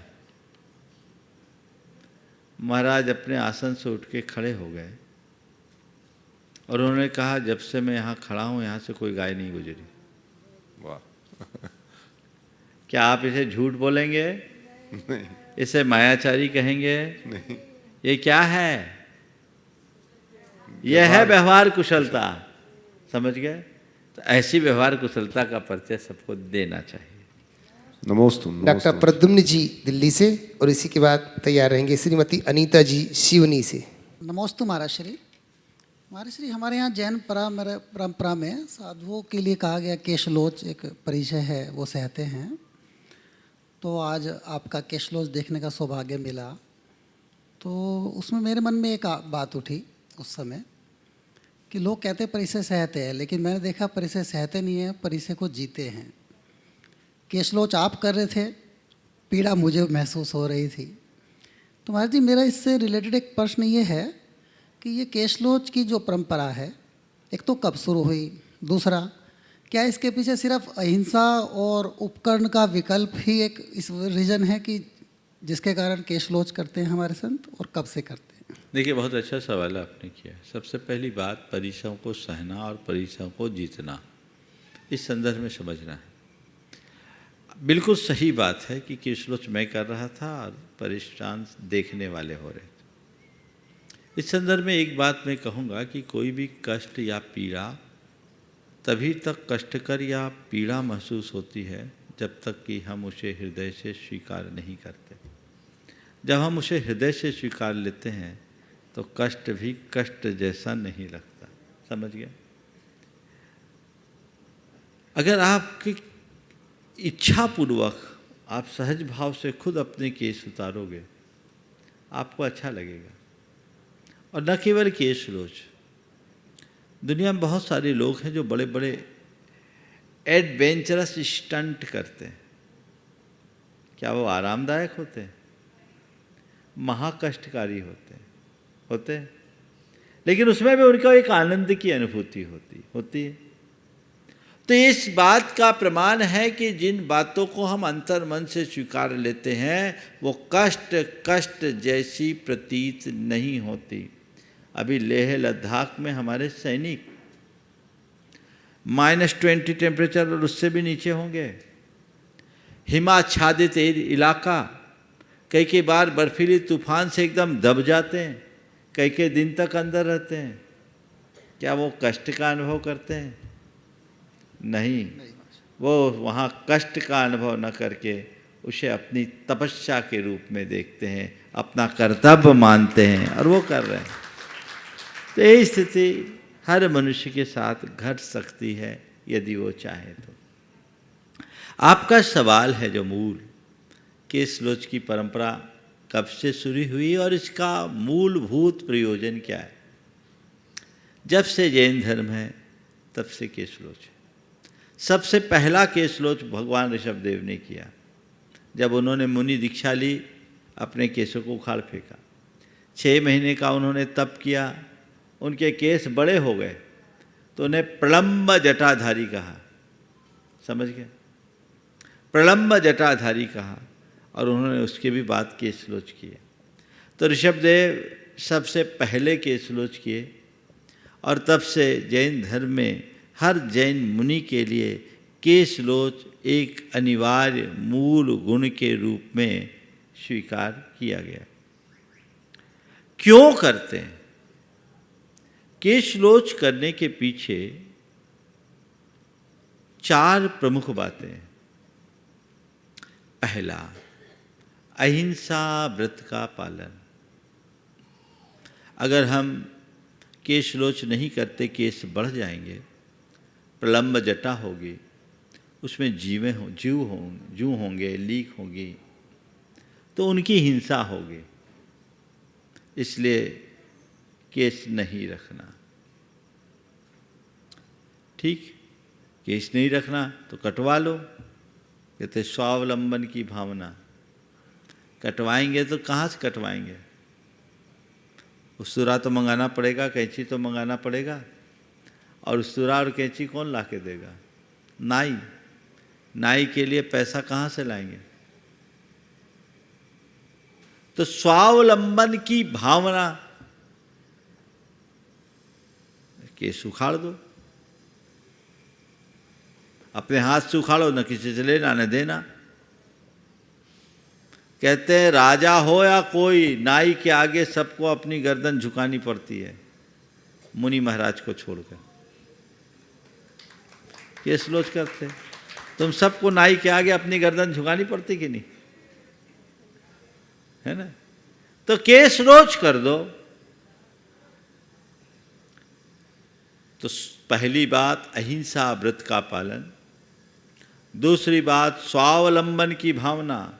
महाराज अपने आसन से उठ के खड़े हो गए और उन्होंने कहा, जब से मैं यहाँ खड़ा हूँ यहाँ से कोई गाय नहीं गुजरी। वाह! क्या आप इसे झूठ बोलेंगे? नहीं, इसे मायाचारी कहेंगे? नहीं। ये क्या है? यह है व्यवहार कुशलता। समझ गए? तो ऐसी व्यवहार कुशलता का परिचय सबको देना चाहिए। नमोस्तु। डॉक्टर प्रद्युम्न जी दिल्ली से, और इसी के बाद तैयार रहेंगे श्रीमती अनीता जी शिवनी से। नमोस्तु महाराज श्री। महाराज श्री, हमारे यहाँ जैन परंपरा में साधुओं के लिए कहा गया केशलोच एक परिचय है, वो सहते हैं। तो आज आपका केशलोच देखने का सौभाग्य मिला, तो उसमें मेरे मन में एक बात उठी उस समय कि लोग कहते परिचय सहते हैं, लेकिन मैंने देखा परिचय सहते नहीं है, परिचय को जीते हैं। केशलोच आप कर रहे थे, पीड़ा मुझे महसूस हो रही थी। तो महाराज जी, मेरा इससे रिलेटेड एक प्रश्न ये है कि ये केशलोच की जो परंपरा है, एक तो कब शुरू हुई, दूसरा क्या इसके पीछे सिर्फ अहिंसा और उपकरण का विकल्प ही एक इस रीजन है कि जिसके कारण केशलोच करते हैं हमारे संत, और कब से करते हैं? देखिए, बहुत अच्छा सवाल आपने किया। सबसे पहली बात, परिसरों को सहना और परिसरों को जीतना, इस संदर्भ में समझना है। बिल्कुल सही बात है कि केशलोच मैं कर रहा था और परेशान देखने वाले हो रहे थे। इस संदर्भ में एक बात मैं कहूँगा कि कोई भी कष्ट या पीड़ा तभी तक कष्टकर या पीड़ा महसूस होती है जब तक कि हम उसे हृदय से स्वीकार नहीं करते। जब हम उसे हृदय से स्वीकार लेते हैं तो कष्ट भी कष्ट जैसा नहीं लगता। समझ गए? अगर आपकी इच्छापूर्वक आप सहज भाव से खुद अपने केस उतारोगे, आपको अच्छा लगेगा। और न केवल केशलोच, दुनिया में बहुत सारे लोग हैं जो बड़े बड़े एडवेंचरस स्टंट करते हैं। क्या वो आरामदायक होते हैं? महाकष्टकारी होते हैं, लेकिन उसमें भी उनका एक आनंद की अनुभूति होती है। तो इस बात का प्रमाण है कि जिन बातों को हम अंतर मन से स्वीकार लेते हैं वो कष्ट जैसी प्रतीत नहीं होती। अभी लेह लद्दाख में हमारे सैनिक -20 टेम्परेचर और उससे भी नीचे होंगे, हिमाच्छादित इलाका, कई बार बर्फीली तूफान से एकदम दब जाते हैं, कई दिन तक अंदर रहते हैं। क्या वो कष्ट का अनुभव करते हैं? नहीं, वो वहाँ कष्ट का अनुभव न करके उसे अपनी तपस्या के रूप में देखते हैं, अपना कर्तव्य मानते हैं और वो कर रहे हैं। तो ये स्थिति हर मनुष्य के साथ घट सकती है यदि वो चाहे तो। आपका सवाल है जो मूल, केश लोच की परंपरा कब से शुरू हुई और इसका मूलभूत प्रयोजन क्या है? जब से जैन धर्म है तब से केश लोच है। सबसे पहला केश लोच भगवान ऋषभदेव ने किया। जब उन्होंने मुनि दीक्षा ली, अपने केशों को उखाड़ फेंका। 6 महीने का उन्होंने तप किया, उनके केस बड़े हो गए तो उन्हें प्रलंब जटाधारी कहा। समझ गए? प्रलंब जटाधारी कहा और उन्होंने उसके भी बाद केश लोच किए। तो ऋषभदेव सबसे पहले केश लोच किए और तब से जैन धर्म में हर जैन मुनि के लिए केश लोच एक अनिवार्य मूल गुण के रूप में स्वीकार किया गया। क्यों करते हैं? केश लोच करने के पीछे 4 प्रमुख बातें हैं। पहला, अहिंसा व्रत का पालन। अगर हम केश लोच नहीं करते, केस बढ़ जाएंगे, प्रलंब जटा होगी, उसमें जू होंगे, लीक होगी, तो उनकी हिंसा होगी। इसलिए केस नहीं रखना। ठीक, केस नहीं रखना तो कटवा लो। कहते स्वावलंबन की भावना। कटवाएंगे तो कहाँ से कटवाएंगे? उस्तरा तो मंगाना पड़ेगा, कैंची तो मंगाना पड़ेगा, और उस्तरा और कैंची कौन ला के देगा? नाई। नाई के लिए पैसा कहाँ से लाएंगे? तो स्वावलंबन की भावना, केस उखाड़ दो, अपने हाथ से उखाड़ो, न किसी से लेना न देना। कहते हैं राजा हो या कोई, नाई के आगे सबको अपनी गर्दन झुकानी पड़ती है, मुनि महाराज को छोड़कर। केस लोच करते, तुम सबको नाई के आगे अपनी गर्दन झुकानी पड़ती कि नहीं? है ना? तो केस लोच कर दो। तो पहली बात अहिंसा व्रत का पालन, दूसरी बात स्वावलंबन की भावना,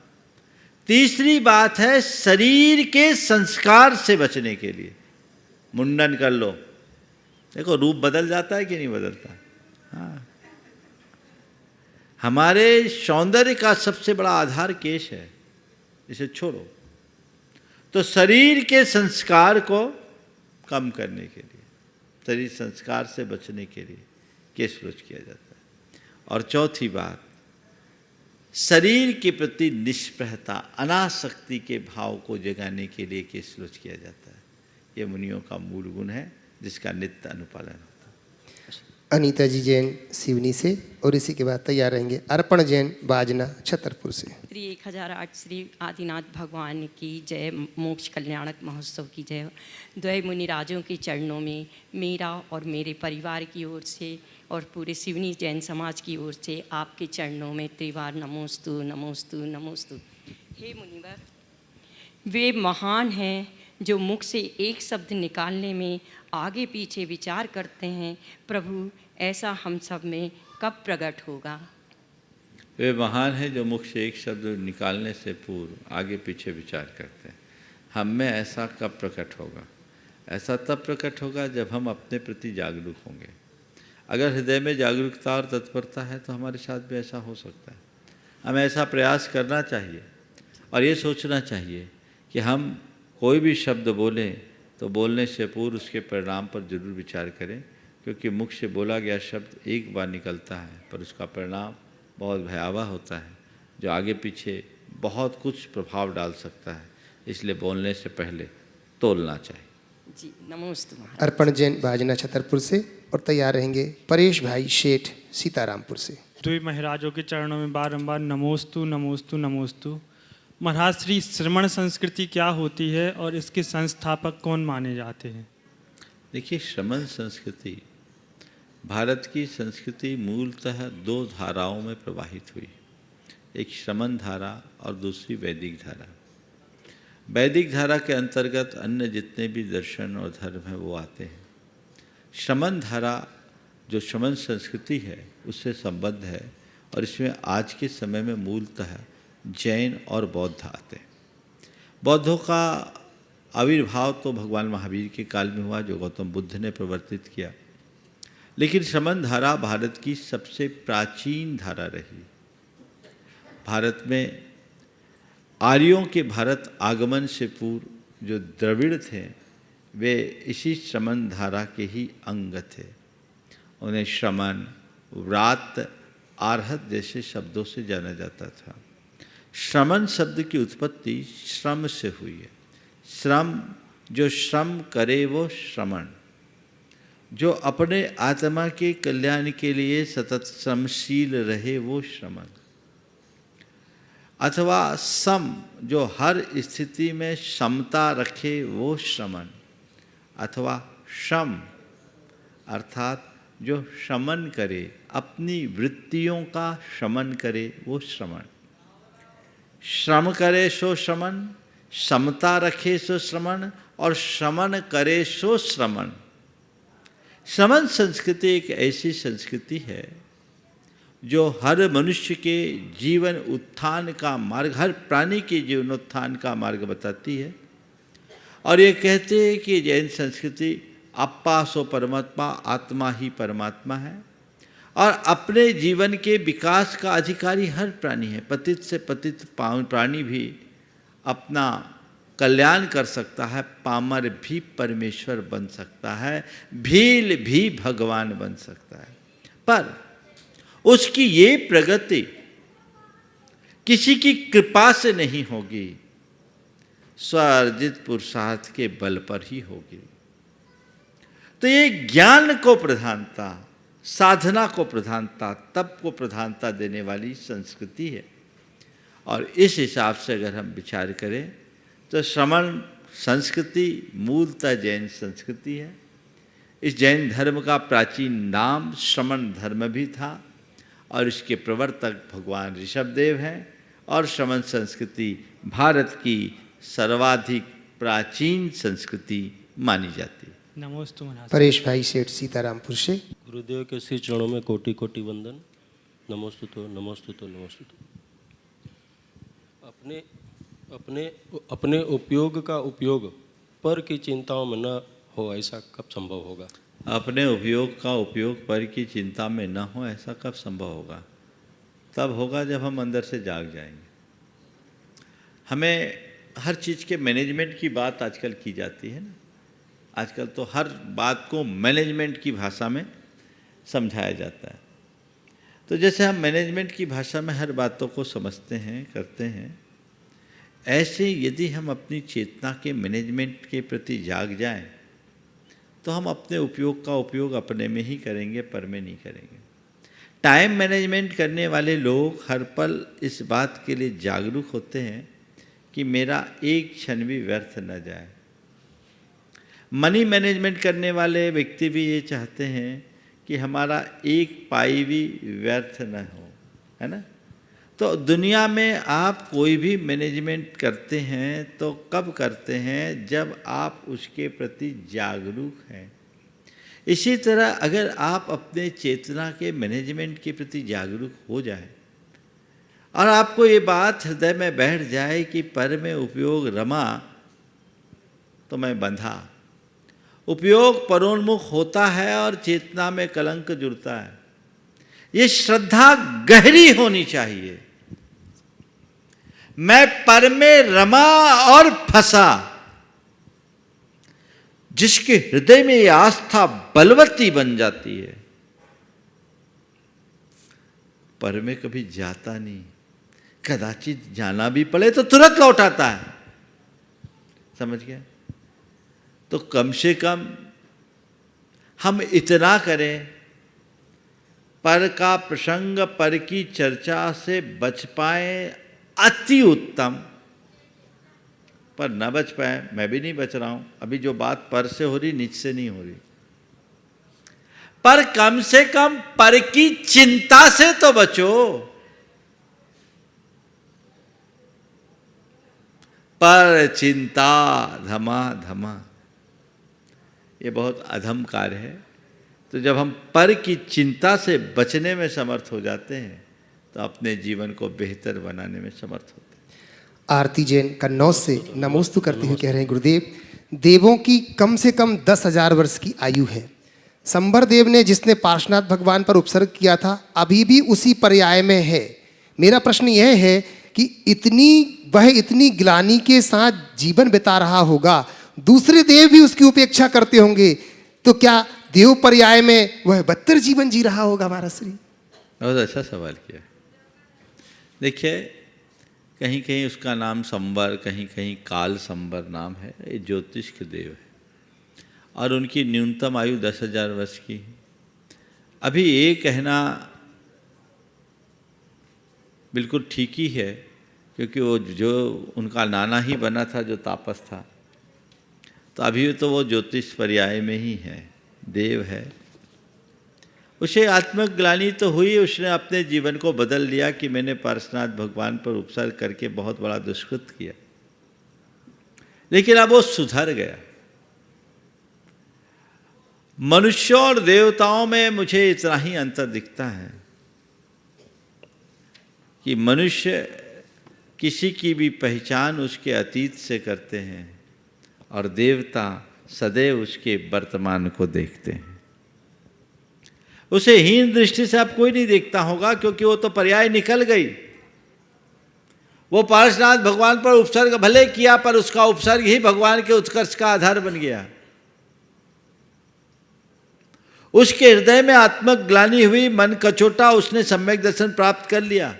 तीसरी बात है शरीर के संस्कार से बचने के लिए मुंडन कर लो। देखो रूप बदल जाता है कि नहीं बदलता? हाँ, हमारे सौंदर्य का सबसे बड़ा आधार केश है, इसे छोड़ो। तो शरीर के संस्कार को कम करने के लिए, शरीर संस्कार से बचने के लिए केश लोच किया जाता है। और चौथी बात, शरीर के प्रति निष्प्रहता, अनासक्ति के भाव को जगाने के लिए केश लोच किया जाता है। ये मुनियों का मूल गुण है जिसका नित्य अनुपालन होता है। अनीता जी जैन सिवनी से, और इसी के बाद तैयार रहेंगे अर्पण जैन बाजना छतरपुर से। श्री 1008 श्री आदिनाथ भगवान की जय, मोक्ष कल्याणक महोत्सव की जय। द्वय मुनिराजों के चरणों में मेरा और मेरे परिवार की ओर से और पूरे सिवनी जैन समाज की ओर से आपके चरणों में त्रिवार नमोस्तु नमोस्तु नमोस्तु। हे मुनिवर, वे महान हैं जो मुख से एक शब्द निकालने में आगे पीछे विचार करते हैं। प्रभु, ऐसा हम सब में कब प्रकट होगा? वे महान हैं जो मुख से एक शब्द निकालने से पूर्व आगे पीछे विचार करते हैं। हम में ऐसा कब प्रकट होगा? ऐसा तब प्रकट होगा जब हम अपने प्रति जागरूक होंगे। अगर हृदय में जागरूकता और तत्परता है तो हमारे साथ भी ऐसा हो सकता है। हमें ऐसा प्रयास करना चाहिए और ये सोचना चाहिए कि हम कोई भी शब्द बोलें तो बोलने से पूर्व उसके परिणाम पर जरूर विचार करें, क्योंकि मुख से बोला गया शब्द एक बार निकलता है पर उसका परिणाम बहुत भयावह होता है, जो आगे पीछे बहुत कुछ प्रभाव डाल सकता है। इसलिए बोलने से पहले तोलना चाहिए। जी नमोस्तु। अर्पण जैन बाजना छतरपुर से, और तैयार रहेंगे परेश भाई शेठ सीतारामपुर से। द्वि महाराजों के चरणों में बारंबार नमोस्तु नमोस्तु नमोस्तु। महाराज, श्री श्रमण संस्कृति क्या होती है और इसके संस्थापक कौन माने जाते हैं? देखिए, श्रमण संस्कृति भारत की संस्कृति मूलतः 2 धाराओं में प्रवाहित हुई। एक श्रमण धारा और दूसरी वैदिक धारा। वैदिक धारा के अंतर्गत अन्य जितने भी दर्शन और धर्म हैं वो आते हैं। श्रमण धारा जो श्रमण संस्कृति है उससे संबद्ध है, और इसमें आज के समय में मूलतः जैन और बौद्ध आते हैं। बौद्धों का आविर्भाव तो भगवान महावीर के काल में हुआ, जो गौतम बुद्ध ने प्रवर्तित किया, लेकिन श्रमण धारा भारत की सबसे प्राचीन धारा रही। भारत में आर्यों के भारत आगमन से पूर्व जो द्रविड़ थे वे इसी श्रमण धारा के ही अंग थे। उन्हें श्रमण, व्रात, आर्हत जैसे शब्दों से जाना जाता था। श्रमण शब्द की उत्पत्ति श्रम से हुई है। श्रम, जो श्रम करे वो श्रमण, जो अपने आत्मा के कल्याण के लिए सतत श्रमशील रहे वो श्रमण, अथवा सम, जो हर स्थिति में समता रखे वो श्रमण, अथवा शम अर्थात जो शमन करे, अपनी वृत्तियों का शमन करे वो श्रमण। श्रम करे सो श्रमण, समता रखे सो श्रमण, और श्रमण करे सो श्रमण। श्रमण संस्कृति एक ऐसी संस्कृति है जो हर मनुष्य के जीवन उत्थान का मार्ग, हर प्राणी के जीवनोत्थान का मार्ग बताती है। और ये कहते हैं कि जैन संस्कृति अप्पा सो परमात्मा, आत्मा ही परमात्मा है, और अपने जीवन के विकास का अधिकारी हर प्राणी है। पतित से पतित प्राणी भी अपना कल्याण कर सकता है, पामर भी परमेश्वर बन सकता है, भील भी भगवान बन सकता है, पर उसकी ये प्रगति किसी की कृपा से नहीं होगी, स्वार्जित पुरुषार्थ के बल पर ही होगी। तो ये ज्ञान को प्रधानता, साधना को प्रधानता, तप को प्रधानता देने वाली संस्कृति है। और इस हिसाब से अगर हम विचार करें तो श्रमण संस्कृति मूलतः जैन संस्कृति है। इस जैन धर्म का प्राचीन नाम श्रमण धर्म भी था, और इसके प्रवर्तक भगवान ऋषभदेव हैं, और श्रमण संस्कृति भारत की सर्वाधिक प्राचीन संस्कृति मानी जाती है। नमोस्तु महाराज। परेश भाई सेठ सीतारामपुर से। गुरुदेव के श्री चरणों में कोटि कोटि वंदन। नमोस्तुतो नमोस्तुतो नमोस्तुतो। अपने उपयोग का उपयोग पर की चिंताओं में न हो, ऐसा कब संभव होगा? अपने उपयोग का उपयोग पर की चिंता में न हो, ऐसा कब संभव होगा? तब होगा जब हम अंदर से जाग जाएंगे। हमें हर चीज़ के मैनेजमेंट की बात आजकल की जाती है ना, आजकल तो हर बात को मैनेजमेंट की भाषा में समझाया जाता है। तो जैसे हम मैनेजमेंट की भाषा में हर बातों को समझते हैं, करते हैं, ऐसे यदि हम अपनी चेतना के मैनेजमेंट के प्रति जाग जाएं, तो हम अपने उपयोग का उपयोग अपने में ही करेंगे, पर में नहीं करेंगे। टाइम मैनेजमेंट करने वाले लोग हर पल इस बात के लिए जागरूक होते हैं कि मेरा एक क्षण भी व्यर्थ न जाए। मनी मैनेजमेंट करने वाले व्यक्ति भी ये चाहते हैं कि हमारा एक पाई भी व्यर्थ न हो, है ना। तो दुनिया में आप कोई भी मैनेजमेंट करते हैं तो कब करते हैं? जब आप उसके प्रति जागरूक हैं। इसी तरह अगर आप अपने चेतना के मैनेजमेंट के प्रति जागरूक हो जाए और आपको ये बात हृदय में बैठ जाए कि पर में उपयोग रमा तो मैं बंधा, उपयोग परोन्मुख होता है और चेतना में कलंक जुड़ता है, ये श्रद्धा गहरी होनी चाहिए। मैं पर में रमा और फंसा, जिसके हृदय में ये आस्था बलवती बन जाती है, पर में कभी जाता नहीं, कदाचित जाना भी पड़े तो तुरंत लौट आता है। समझ गए? तो कम से कम हम इतना करें, पर का प्रसंग, पर की चर्चा से बच पाए अति उत्तम, पर न बच पाए, मैं भी नहीं बच रहा हूं। अभी जो बात पर से हो रही, नीच से नहीं हो रही, पर कम से कम पर की चिंता से तो बचो। पर चिंता धमा धमा, ये बहुत अधम कार्य है। तो जब हम पर की चिंता से बचने में समर्थ हो जाते हैं तो अपने जीवन को बेहतर बनाने में समर्थ होते हैं। आरती जैन कन्नौज से नमोस्तु करते हुए कह रहे हैं, गुरुदेव, देवों की कम से कम 10,000 वर्ष की आयु है। संबर देव ने जिसने पार्श्वनाथ भगवान पर उपसर्ग किया था अभी भी उसी पर्याय में है। मेरा प्रश्न यह है कि वह इतनी ग्लानि के साथ जीवन बिता रहा होगा, दूसरे देव भी उसकी उपेक्षा करते होंगे, तो क्या देव पर्याय में वह बदतर जीवन जी रहा होगा? महाराज श्री बहुत अच्छा सवाल किया। देखिए, कहीं कहीं उसका नाम संबर, कहीं कहीं काल संबर नाम है। ये ज्योतिष के देव है और उनकी न्यूनतम आयु 10,000 वर्ष की है। अभी ये कहना बिल्कुल ठीक ही है, क्योंकि वो जो उनका नाना ही बना था जो तापस था, तो अभी तो वो ज्योतिष पर्याय में ही है, देव है। उसे आत्मग्लानि तो हुई, उसने अपने जीवन को बदल लिया कि मैंने पार्श्वनाथ भगवान पर उपसर्ग करके बहुत बड़ा दुष्कृत किया, लेकिन अब वो सुधर गया। मनुष्यों और देवताओं में मुझे इतना ही अंतर दिखता है कि मनुष्य किसी की भी पहचान उसके अतीत से करते हैं और देवता सदैव उसके वर्तमान को देखते हैं। उसे हीन दृष्टि से अब कोई नहीं देखता होगा, क्योंकि वो तो पर्याय निकल गई। वो पार्श्वनाथ भगवान पर उपसर्ग भले किया, पर उसका उपसर्ग ही भगवान के उत्कर्ष का आधार बन गया। उसके हृदय में आत्मग्लानि हुई, मन कचोटा, उसने सम्यक दर्शन प्राप्त कर लिया।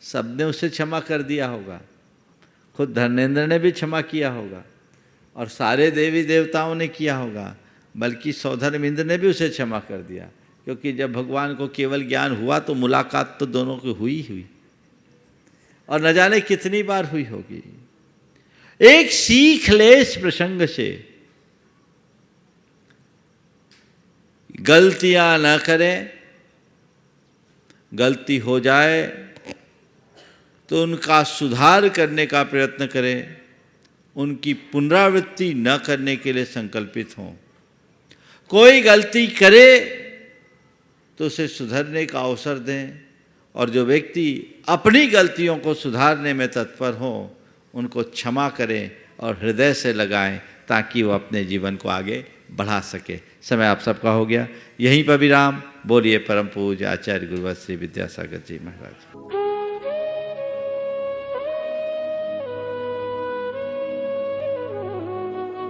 सबने उसे क्षमा कर दिया होगा, खुद धर्मेंद्र ने भी क्षमा किया होगा और सारे देवी देवताओं ने किया होगा, बल्कि सौधर्म इंद्र ने भी उसे क्षमा कर दिया, क्योंकि जब भगवान को केवल ज्ञान हुआ तो मुलाकात तो दोनों की हुई और न जाने कितनी बार हुई होगी। एक सीख ले इस प्रसंग से, गलतियां न करें, गलती हो जाए तो उनका सुधार करने का प्रयत्न करें, उनकी पुनरावृत्ति न करने के लिए संकल्पित हों। कोई गलती करे तो उसे सुधरने का अवसर दें, और जो व्यक्ति अपनी गलतियों को सुधारने में तत्पर हों उनको क्षमा करें और हृदय से लगाएं, ताकि वो अपने जीवन को आगे बढ़ा सके। समय आप सबका हो गया, यहीं पर विराम। बोलिए परम पूज्य आचार्य गुरुवर श्री विद्यासागर जी महाराज।